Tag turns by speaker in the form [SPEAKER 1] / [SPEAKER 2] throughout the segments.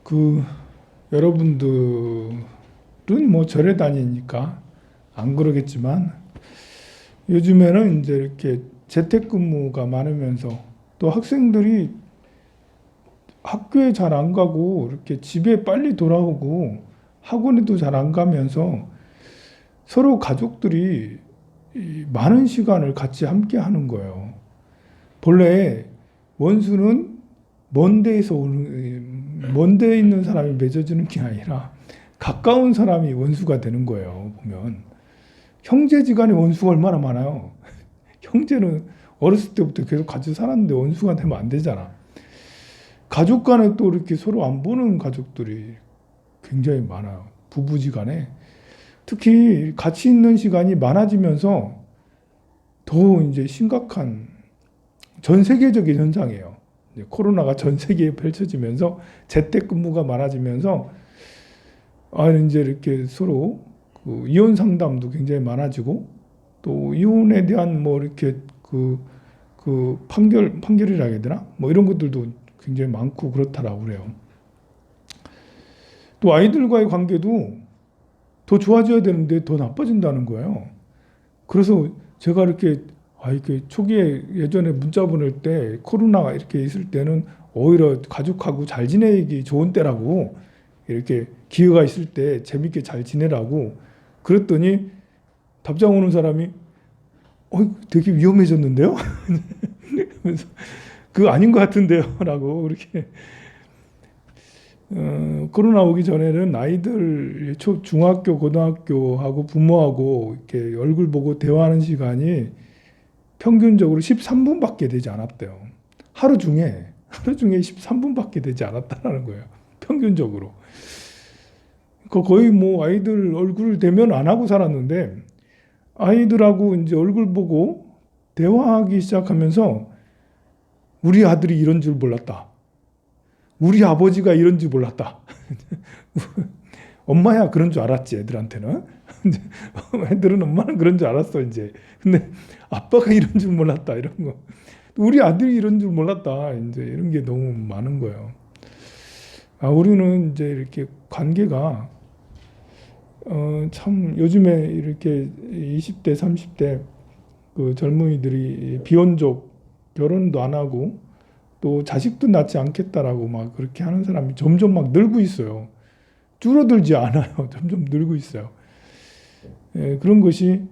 [SPEAKER 1] 그 여러분들은 뭐 절에 다니니까 안 그러겠지만 요즘에는 이제 이렇게 재택근무가 많으면서 또 학생들이 학교에 잘 안 가고 이렇게 집에 빨리 돌아오고 학원에도 잘 안 가면서 서로 가족들이 이 많은 시간을 같이 함께 하는 거예요. 본래 원수는 먼 데에 있는 사람이 맺어주는 게 아니라 가까운 사람이 원수가 되는 거예요. 보면 형제지간의 원수가 얼마나 많아요. 형제는 어렸을 때부터 계속 같이 살았는데 원수가 되면 안 되잖아. 가족 간에 또 이렇게 서로 안 보는 가족들이 굉장히 많아요. 부부지간에 특히 같이 있는 시간이 많아지면서 더 이제 심각한 전 세계적인 현상이에요. 코로나가 전 세계에 펼쳐지면서 재택근무가 많아지면서 이제 이렇게 서로 그 이혼 상담도 굉장히 많아지고 또 이혼에 대한 뭐 이렇게 그 판결이라 해야 되나? 뭐 이런 것들도 굉장히 많고 그렇다라고 그래요. 또 아이들과의 관계도 더 좋아져야 되는데 더 나빠진다는 거예요. 그래서 제가 이렇게 초기에 예전에 문자 보낼 때 코로나가 이렇게 있을 때는 오히려 가족하고 잘 지내기 좋은 때라고 이렇게 기회가 있을 때 재밌게 잘 지내라고 그랬더니 답장 오는 사람이 되게 위험해졌는데요? 그래서 그거 아닌 것 같은데요? 라고 그렇게 코로나 오기 전에는 아이들 중학교, 고등학교하고 부모하고 이렇게 얼굴 보고 대화하는 시간이 평균적으로 13분밖에 되지 않았대요. 하루 중에 13분밖에 되지 않았다는 거예요. 평균적으로. 거의 뭐 아이들 얼굴 대면 안 하고 살았는데 아이들하고 이제 얼굴 보고 대화하기 시작하면서 우리 아들이 이런 줄 몰랐다. 우리 아버지가 이런 줄 몰랐다. 엄마야 그런 줄 알았지 애들한테는. 애들은 엄마는 그런 줄 알았어 이제. 근데 아빠가 이런 줄 몰랐다 이런 거. 우리 아들이 이런 줄 몰랐다 이제 이런 게 너무 많은 거예요. 우리는 이제 이렇게 관계가 참 요즘에 이렇게 20대 30대 그 젊은이들이 비혼족 결혼도 안 하고 또 자식도 낳지 않겠다라고 막 그렇게 하는 사람이 점점 막 늘고 있어요. 줄어들지 않아요. 점점 늘고 있어요. 그런 것이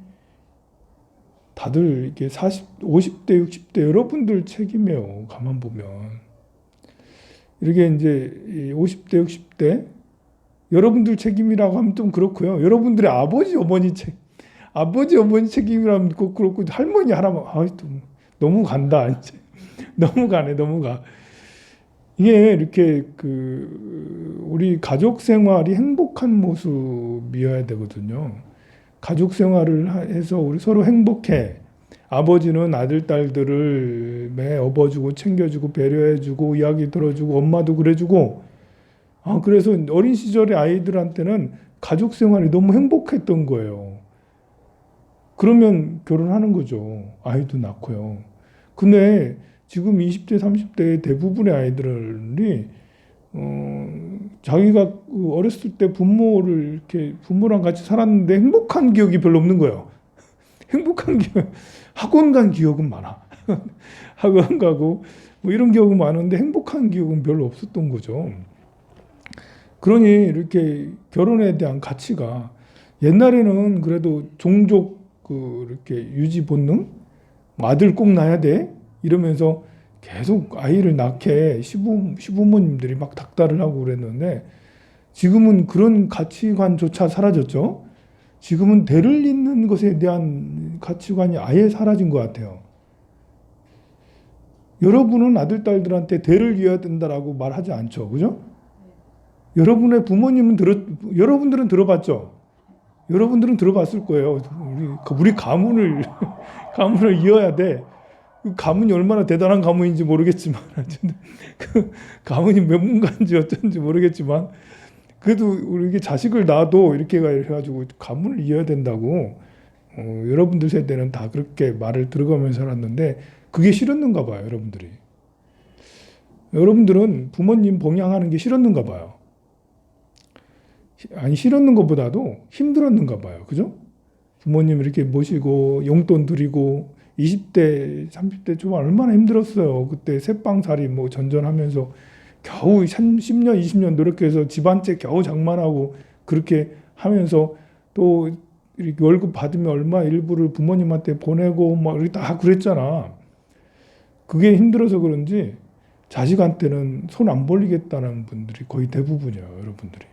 [SPEAKER 1] 다들 이렇게 50대, 60대 여러분들 책임이에요. 가만 보면. 이렇게 이제 50대, 60대 여러분들 책임이라고 하면 좀 그렇고요. 여러분들의 아버지, 어머니 책임이라면 꼭 그렇고 할머니, 할아버지 너무 간다. 이제. 너무 가네, 너무 가. 이게 이렇게 우리 가족 생활이 행복한 모습이어야 되거든요. 가족 생활을 해서 우리 서로 행복해. 아버지는 아들, 딸들을 매 업어주고 챙겨주고 배려해주고 이야기 들어주고 엄마도 그래주고 그래서 어린 시절의 아이들한테는 가족 생활이 너무 행복했던 거예요. 그러면 결혼하는 거죠. 아이도 낳고요. 근데 지금 20대, 30대의 대부분의 아이들이 자기가 어렸을 때 부모랑 같이 살았는데 행복한 기억이 별로 없는 거예요. 행복한 기억, 학원 간 기억은 많아. 학원 가고 뭐 이런 기억은 많은데 행복한 기억은 별로 없었던 거죠. 그러니 이렇게 결혼에 대한 가치가 옛날에는 그래도 종족 이렇게 유지 본능, 아들 꼭 낳아야 돼 이러면서 계속 아이를 낳게 시부모님들이 막 닥달을 하고 그랬는데 지금은 그런 가치관조차 사라졌죠. 지금은 대를 잇는 것에 대한 가치관이 아예 사라진 것 같아요. 여러분은 아들, 딸들한테 대를 이어야 된다라고 말하지 않죠. 그죠? 여러분의 부모님은 여러분들은 들어봤죠? 여러분들은 들어봤을 거예요. 우리 가문을 이어야 돼. 그 가문이 얼마나 대단한 가문인지 모르겠지만 그 가문이 명문가인지 어쩐지 모르겠지만 그래도 우리 자식을 낳아도 이렇게 해가지고 가문을 이어야 된다고 여러분들 세대는 다 그렇게 말을 들어가면서 살았는데 그게 싫었는가 봐요. 여러분들은 부모님 봉양하는 게 싫었는가 봐요. 아니 싫었는 것보다도 힘들었는가 봐요. 그죠? 부모님 이렇게 모시고 용돈 드리고 20대, 30대 초반 얼마나 힘들었어요. 그때 새빵살이 뭐 전전하면서 겨우 10년, 20년 노력해서 집 한 채 겨우 장만하고 그렇게 하면서 또 이렇게 월급 받으면 얼마 일부를 부모님한테 보내고 막 이렇게 다 그랬잖아. 그게 힘들어서 그런지 자식한테는 손 안 벌리겠다는 분들이 거의 대부분이에요, 여러분들이.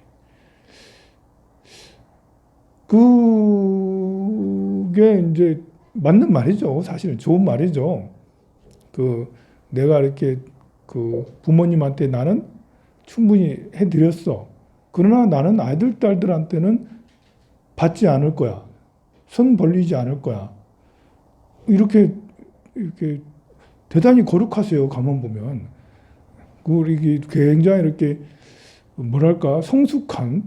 [SPEAKER 1] 그게 이제 맞는 말이죠. 사실 좋은 말이죠. 그 내가 이렇게 그 부모님한테 나는 충분히 해드렸어. 그러나 나는 아들, 딸들한테는 받지 않을 거야. 손 벌리지 않을 거야. 이렇게 대단히 거룩하세요. 가만 보면. 이게 굉장히 이렇게 뭐랄까 성숙한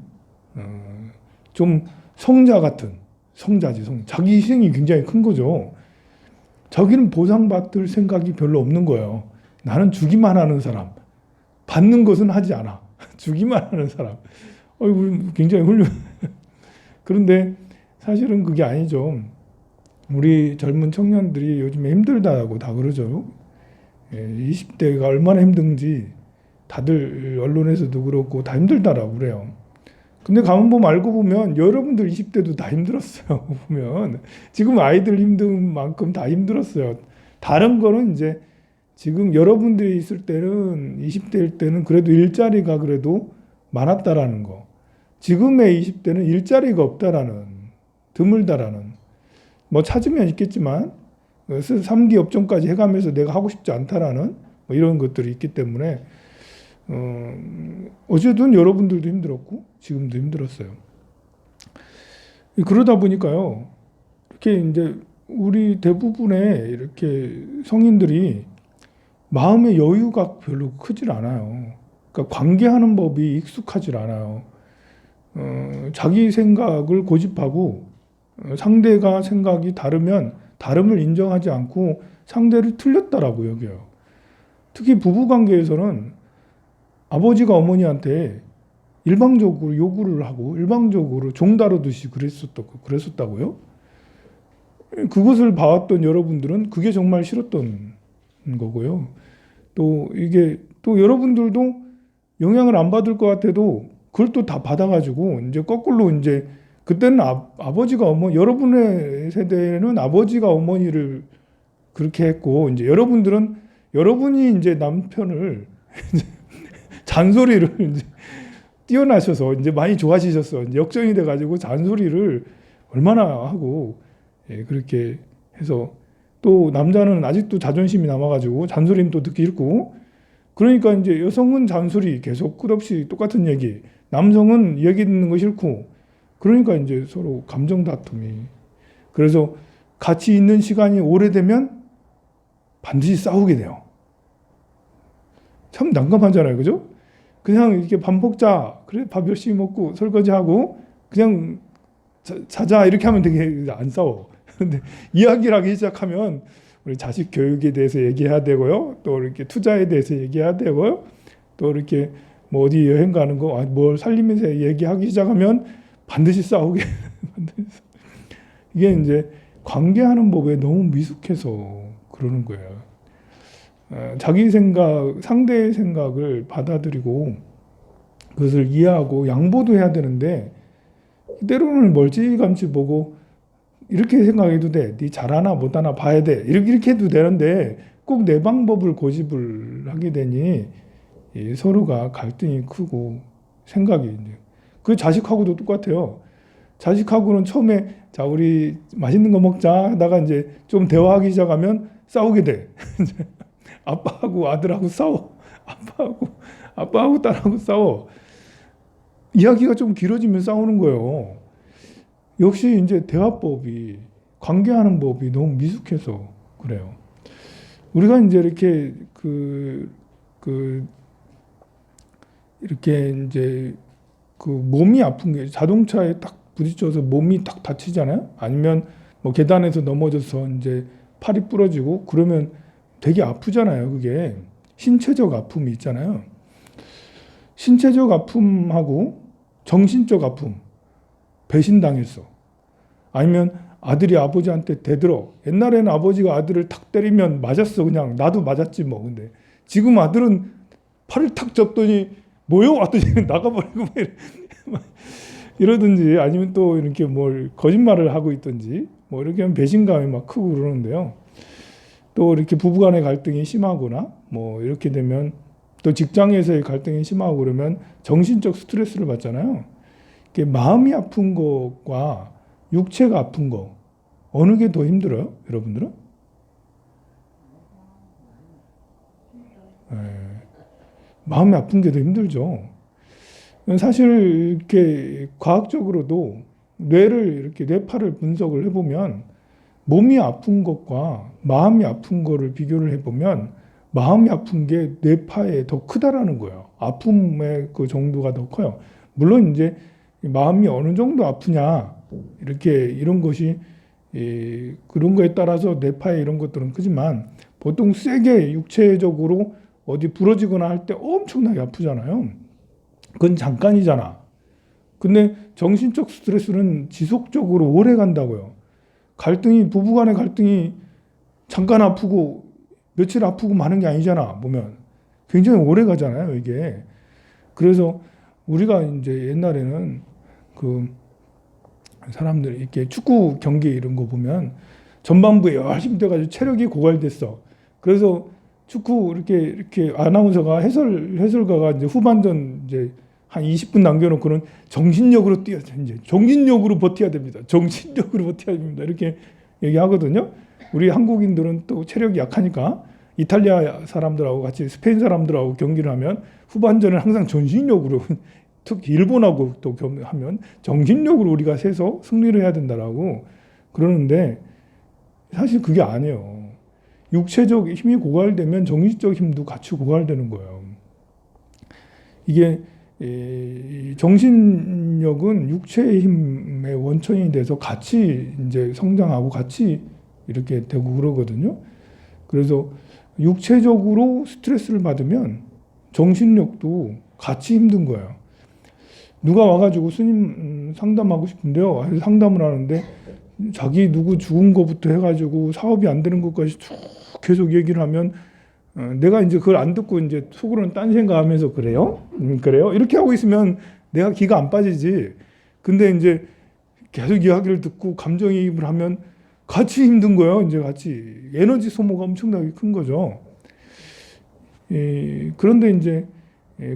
[SPEAKER 1] 좀 성자 같은 성자지. 자기 희생이 굉장히 큰 거죠. 자기는 보상받을 생각이 별로 없는 거예요. 나는 주기만 하는 사람. 받는 것은 하지 않아. 주기만 하는 사람. 굉장히 훌륭. 그런데 사실은 그게 아니죠. 우리 젊은 청년들이 요즘에 힘들다고 다 그러죠. 20대가 얼마나 힘든지 다들 언론에서도 그렇고 다 힘들다라고 그래요. 근데 가만 보면 알고 보면 여러분들 20대도 다 힘들었어요. 보면 지금 아이들 힘든 만큼 다 힘들었어요. 다른 거는 이제 지금 여러분들이 있을 때는 20대일 때는 그래도 일자리가 그래도 많았다라는 거. 지금의 20대는 일자리가 없다라는, 드물다라는, 뭐 찾으면 있겠지만 3D 업종까지 해가면서 내가 하고 싶지 않다라는 뭐 이런 것들이 있기 때문에 어쨌든 여러분들도 힘들었고 지금도 힘들었어요. 그러다 보니까요, 이렇게 이제 우리 대부분의 이렇게 성인들이 마음의 여유가 별로 크질 않아요. 그러니까 관계하는 법이 익숙하질 않아요. 자기 생각을 고집하고 상대가 생각이 다르면 다름을 인정하지 않고 상대를 틀렸다라고 여겨요. 특히 부부관계에서는 아버지가 어머니한테 일방적으로 요구를 하고 일방적으로 종다루듯이 그랬었다고요. 그것을 봐왔던 여러분들은 그게 정말 싫었던 거고요. 또 이게 또 여러분들도 영향을 안 받을 것 같아도 그걸 또 다 받아가지고 이제 거꾸로 이제 그때는 아버지가 여러분의 세대는 아버지가 어머니를 그렇게 했고 이제 여러분이 이제 남편을 잔소리를 이제 뛰어나셔서 이제 많이 좋아지셨어. 이제 역정이 돼가지고 잔소리를 얼마나 하고 그렇게 해서 또 남자는 아직도 자존심이 남아가지고 잔소리는 또 듣기 싫고 그러니까 이제 여성은 잔소리 계속 끝없이 똑같은 얘기, 남성은 얘기 듣는 거 싫고 그러니까 이제 서로 감정 다툼이 그래서 같이 있는 시간이 오래되면 반드시 싸우게 돼요. 참 난감하잖아요, 그죠? 그냥 이렇게 밥 먹자, 그래 밥 열심히 먹고 설거지하고 그냥 자자 이렇게 하면 되게 안 싸워. 근데 이야기를 하기 시작하면 우리 자식 교육에 대해서 얘기해야 되고요, 또 이렇게 투자에 대해서 얘기해야 되고요, 또 이렇게 뭐 어디 여행 가는 거, 뭘 살리면서 얘기하기 시작하면 반드시 싸우게. 이게 이제 관계하는 법에 너무 미숙해서 그러는 거예요. 자기 생각, 상대의 생각을 받아들이고 그것을 이해하고 양보도 해야 되는데 때로는 멀찌감치 보고 이렇게 생각해도 돼. 네 잘하나 못하나 봐야 돼. 이렇게 해도 되는데 꼭 내 방법을 고집을 하게 되니 서로가 갈등이 크고 생각이 이제 그 자식하고도 똑같아요. 자식하고는 처음에 자 우리 맛있는 거 먹자 하다가 이제 좀 대화하기 시작하면 싸우게 돼. 아빠하고 아들하고 싸워. 아빠하고 딸하고 싸워. 이야기가 좀 길어지면 싸우는 거예요. 역시 이제 대화법이 관계하는 법이 너무 미숙해서 그래요. 우리가 이제 이렇게 이렇게 이제 그 몸이 아픈 게 자동차에 딱 부딪혀서 몸이 딱 다치잖아요. 아니면 뭐 계단에서 넘어져서 이제 팔이 부러지고 그러면 되게 아프잖아요. 그게 신체적 아픔이 있잖아요. 신체적 아픔하고 정신적 아픔, 배신당했어. 아니면 아들이 아버지한테 대들어. 옛날에는 아버지가 아들을 탁 때리면 맞았어. 그냥 나도 맞았지 뭐. 근데 지금 아들은 팔을 탁 접더니 뭐요? 왔더니 나가버리고 막 이러든지, 아니면 또 이렇게 뭘 거짓말을 하고 있든지 뭐 이렇게 하면 배신감이 막 크고 그러는데요. 또 이렇게 부부간의 갈등이 심하거나 뭐 이렇게 되면, 또 직장에서의 갈등이 심하고 그러면 정신적 스트레스를 받잖아요. 이게 마음이 아픈 것과 육체가 아픈 거, 어느 게 더 힘들어요? 여러분들은? 예, 마음이 아픈 게 더 힘들죠. 사실 이렇게 과학적으로도 뇌를 이렇게 뇌파를 분석을 해보면, 몸이 아픈 것과 마음이 아픈 거를 비교를 해보면 마음이 아픈 게 뇌파에 더 크다라는 거예요. 아픔의 그 정도가 더 커요. 물론 이제 마음이 어느 정도 아프냐, 이렇게 이런 것이 그런 거에 따라서 뇌파에 이런 것들은 크지만, 보통 세게 육체적으로 어디 부러지거나 할 때 엄청나게 아프잖아요. 그건 잠깐이잖아. 근데 정신적 스트레스는 지속적으로 오래 간다고요. 갈등이, 부부간의 갈등이 잠깐 아프고 며칠 아프고 마는 게 아니잖아. 보면 굉장히 오래 가잖아요, 이게. 그래서 우리가 이제 옛날에는 그 사람들 이렇게 축구 경기 이런 거 보면 전반부에 열심히 돼가지고 체력이 고갈됐어. 그래서 축구 이렇게 아나운서가 해설가가 이제 후반전 이제 한 20분 남겨놓고는 정신력으로 뛰어, 이제 정신력으로 버텨야 됩니다. 정신력으로 버텨야 됩니다. 이렇게 얘기하거든요. 우리 한국인들은 또 체력이 약하니까 이탈리아 사람들하고 같이 스페인 사람들하고 경기를 하면 후반전은 항상 정신력으로, 특히 일본하고 또 하면 정신력으로 우리가 세서 승리를 해야 된다라고 그러는데, 사실 그게 아니에요. 육체적 힘이 고갈되면 정신적 힘도 같이 고갈되는 거예요. 이게 정신력은 육체의 힘의 원천이 돼서 같이 이제 성장하고 같이 이렇게 되고 그러거든요. 그래서 육체적으로 스트레스를 받으면 정신력도 같이 힘든 거예요. 누가 와가지고 스님 상담하고 싶은데요. 상담을 하는데 자기 누구 죽은 거부터 해가지고 사업이 안 되는 것까지 쭉 계속 얘기를 하면, 내가 이제 그걸 안 듣고 이제 속으로는 딴 생각하면서 그래요? 그래요? 이렇게 하고 있으면 내가 기가 안 빠지지. 근데 이제 계속 이야기를 듣고 감정이입을 하면 같이 힘든 거예요. 이제 같이 에너지 소모가 엄청나게 큰 거죠. 그런데 이제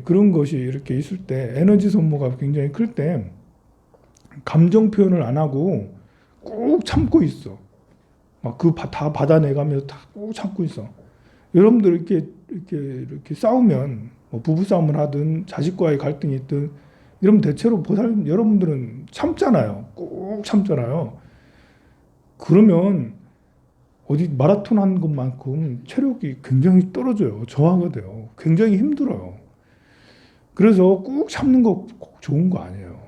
[SPEAKER 1] 그런 것이 이렇게 있을 때, 에너지 소모가 굉장히 클 때 감정 표현을 안 하고 꾹 참고 있어. 막 그 다 받아내가면서 꾹 참고 있어. 여러분들 이렇게 싸우면, 뭐 부부 싸움을 하든 자식과의 갈등이 있든, 이러면 대체로 여러분들은 참잖아요. 꾹 참잖아요. 그러면 어디 마라톤 한 것만큼 체력이 굉장히 떨어져요. 저하가 돼요. 굉장히 힘들어요. 그래서 꾹 참는 거 꼭 좋은 거 아니에요.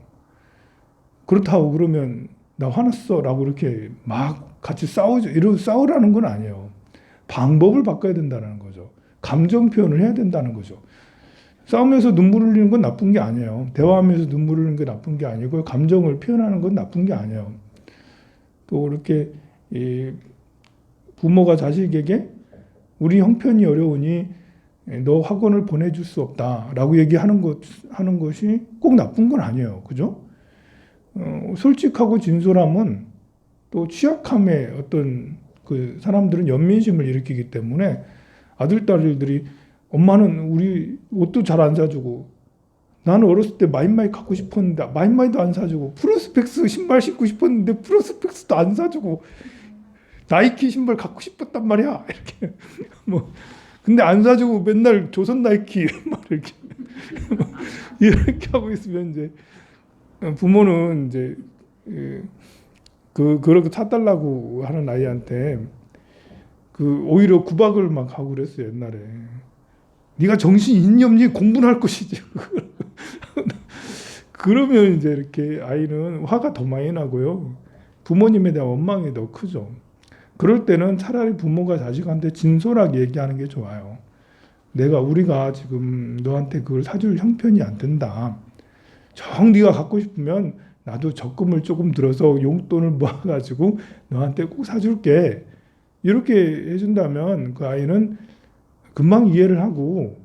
[SPEAKER 1] 그렇다고 그러면 나 화났어 라고 이렇게 막 같이 싸우라는 건 아니에요. 방법을 바꿔야 된다는 거죠. 감정 표현을 해야 된다는 거죠. 싸우면서 눈물 흘리는 건 나쁜 게 아니에요. 대화하면서 눈물 흘리는 게 나쁜 게 아니고, 감정을 표현하는 건 나쁜 게 아니에요. 또 이렇게 부모가 자식에게 우리 형편이 어려우니 너 학원을 보내줄 수 없다라고 얘기하는 것이 꼭 나쁜 건 아니에요. 그죠? 솔직하고 진솔함은 또 취약함의 어떤 그 사람들은 연민심을 일으키기 때문에, 아들, 딸들이 엄마는 우리 옷도 잘 안 사주고, 나는 어렸을 때 마인마이 갖고 싶었는데 마인마이도 안 사주고, 프로스펙스 신발 신고 싶었는데 프로스펙스도 안 사주고, 나이키 신발 갖고 싶었단 말이야. 이렇게 뭐 근데 안 사주고 맨날 조선 나이키 막 이렇게 하고 있으면, 이제 부모는 이제 그렇게 사달라고 하는 아이한테 오히려 구박을 막 하고 그랬어요, 옛날에. 네가 정신이 있니 없니 공부는 할 것이지. 그러면 이제 이렇게 아이는 화가 더 많이 나고요. 부모님에 대한 원망이 더 크죠. 그럴 때는 차라리 부모가 자식한테 진솔하게 얘기하는 게 좋아요. 우리가 지금 너한테 그걸 사줄 형편이 안 된다. 정 네가 갖고 싶으면 나도 적금을 조금 들어서 용돈을 모아가지고 너한테 꼭 사줄게. 이렇게 해준다면 그 아이는 금방 이해를 하고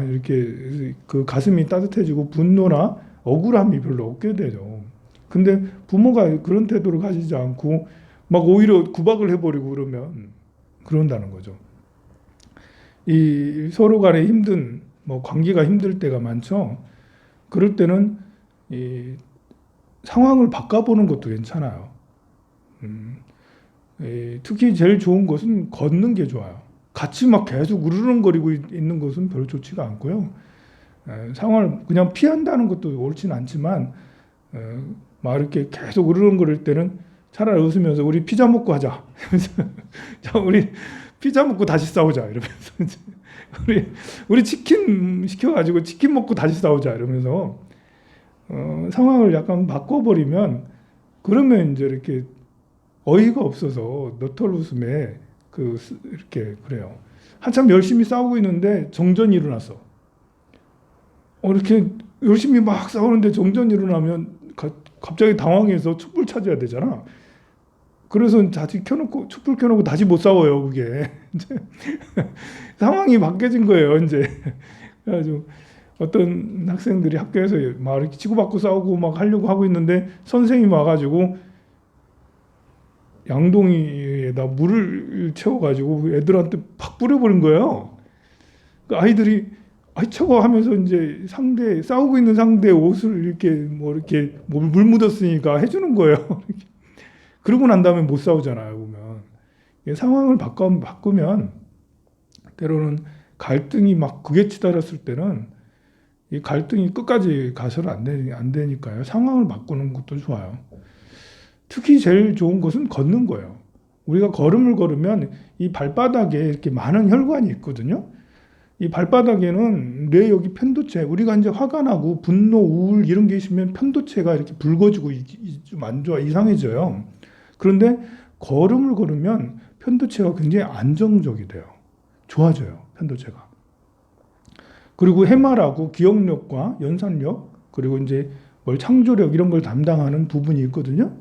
[SPEAKER 1] 이렇게 그 가슴이 따뜻해지고 분노나 억울함이 별로 없게 되죠. 근데 부모가 그런 태도를 가지지 않고 막 오히려 구박을 해버리고 그러면 그런다는 거죠. 이 서로 간에 힘든 뭐 관계가 힘들 때가 많죠. 그럴 때는 이 상황을 바꿔보는 것도 괜찮아요. 특히 제일 좋은 것은 걷는 게 좋아요. 같이 막 계속 으르렁거리고 있는 것은 별로 좋지가 않고요. 상황을 그냥 피한다는 것도 옳지는 않지만 막 이렇게 계속 으르렁거릴 때는 차라리 웃으면서 우리 피자 먹고 하자. 자, 우리 피자 먹고 다시 싸우자 이러면서 우리 치킨 시켜가지고 치킨 먹고 다시 싸우자 이러면서 상황을 약간 바꿔버리면 그러면 이제 이렇게 어이가 없어서 너털 웃음에 이렇게 그래요. 한참 열심히 싸우고 있는데 정전이 일어났어. 이렇게 열심히 막 싸우는데 정전이 일어나면 갑자기 당황해서 촛불 찾아야 되잖아. 그래서 다시 촛불 켜놓고 다시 못 싸워요, 그게. 상황이 바뀌어진 거예요, 이제. 그래가지고 어떤 학생들이 학교에서 막 이렇게 치고받고 싸우고 막 하려고 하고 있는데 선생님이 와가지고 양동이에다 물을 채워가지고 애들한테 팍 뿌려버린 거예요. 그 아이들이 저거 하면서 이제 싸우고 있는 상대 옷을 이렇게 이렇게 물 묻었으니까 해주는 거예요. 그러고 난 다음에 못 싸우잖아요, 보면. 상황을 바꾸면 때로는 갈등이 막 극에 치달았을 때는 이 갈등이 끝까지 가서는 안 되니까요. 상황을 바꾸는 것도 좋아요. 특히 제일 좋은 것은 걷는 거예요. 우리가 걸음을 걸으면 이 발바닥에 이렇게 많은 혈관이 있거든요. 이 발바닥에는 뇌 여기 편도체, 우리가 이제 화가 나고 분노, 우울 이런 게 있으면 편도체가 이렇게 붉어지고 좀 안 좋아, 이상해져요. 그런데 걸음을 걸으면 편도체가 굉장히 안정적이 돼요. 좋아져요, 편도체가. 그리고 해마라고 기억력과 연산력, 그리고 이제 창조력 이런 걸 담당하는 부분이 있거든요.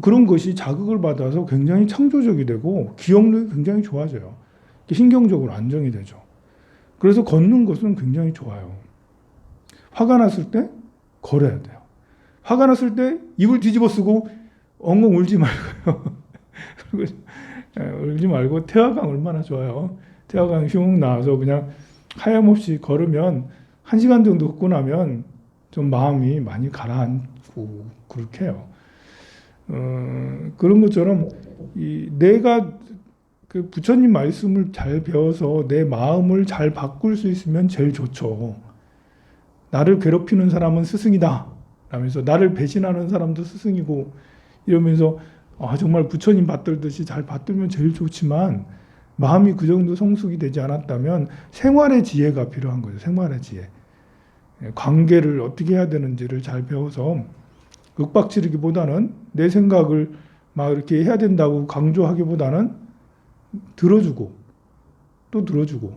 [SPEAKER 1] 그런 것이 자극을 받아서 굉장히 창조적이 되고 기억력이 굉장히 좋아져요. 신경적으로 안정이 되죠. 그래서 걷는 것은 굉장히 좋아요. 화가 났을 때 걸어야 돼요. 화가 났을 때 입을 뒤집어 쓰고 엉엉 울지 말고요. 울지 말고 태화강 얼마나 좋아요. 태화강 흉 나와서 그냥 하염없이 걸으면 1시간 정도 걷고 나면 좀 마음이 많이 가라앉고 그렇게 해요. 그런 것처럼 내가 그 부처님 말씀을 잘 배워서 내 마음을 잘 바꿀 수 있으면 제일 좋죠. 나를 괴롭히는 사람은 스승이다 라면서 나를 배신하는 사람도 스승이고 이러면서 정말 부처님 받들듯이 잘 받들면 제일 좋지만 마음이 그 정도 성숙이 되지 않았다면 생활의 지혜가 필요한 거죠. 생활의 지혜. 관계를 어떻게 해야 되는지를 잘 배워서 윽박지르기보다는 내 생각을 막 이렇게 해야 된다고 강조하기보다는 들어주고 또 들어주고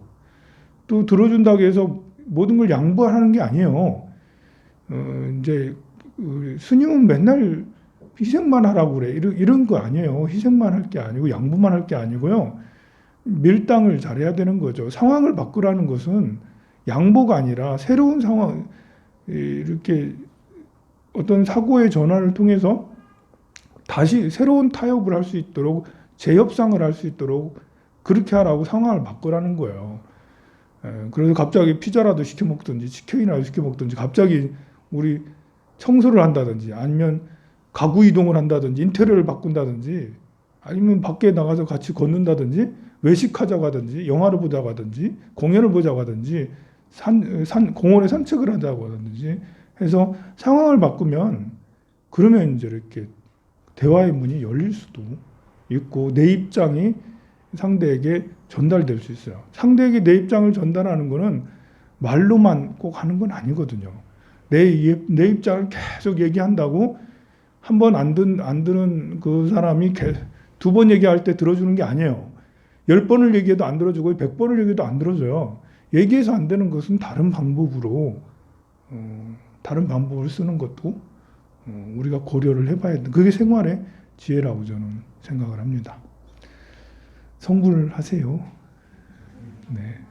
[SPEAKER 1] 또 들어준다고 해서 모든 걸 양보하는 게 아니에요. 이제 스님은 맨날 희생만 하라고 그래. 이런 거 아니에요. 희생만 할 게 아니고 양보만 할 게 아니고요. 밀당을 잘해야 되는 거죠. 상황을 바꾸라는 것은 양보가 아니라 새로운 상황, 이렇게 어떤 사고의 전환을 통해서 다시 새로운 타협을 할 수 있도록 재협상을 할 수 있도록 그렇게 하라고 상황을 바꾸라는 거예요. 그래서 갑자기 피자라도 시켜 먹든지 치킨이라도 시켜 먹든지 갑자기 우리 청소를 한다든지 아니면 가구 이동을 한다든지 인테리어를 바꾼다든지 아니면 밖에 나가서 같이 걷는다든지 외식하자고 하든지 영화를 보자고 하든지 공연을 보자고 하든지 공원에 산책을 하자고 하든지 해서 상황을 바꾸면 그러면 이제 이렇게 대화의 문이 열릴 수도 있고 내 입장이 상대에게 전달될 수 있어요. 상대에게 내 입장을 전달하는 거는 말로만 꼭 하는 건 아니거든요. 내 입장을 계속 얘기한다고 한 번 안 듣는 그 사람이 2번 얘기할 때 들어주는 게 아니에요. 10번을 얘기해도 안 들어주고 100번을 얘기해도 안 들어줘요. 얘기해서 안 되는 것은 다른 방법으로 다른 방법을 쓰는 것도 우리가 고려를 해봐야 돼. 그게 생활의 지혜라고 저는 생각을 합니다. 성불하세요. 네.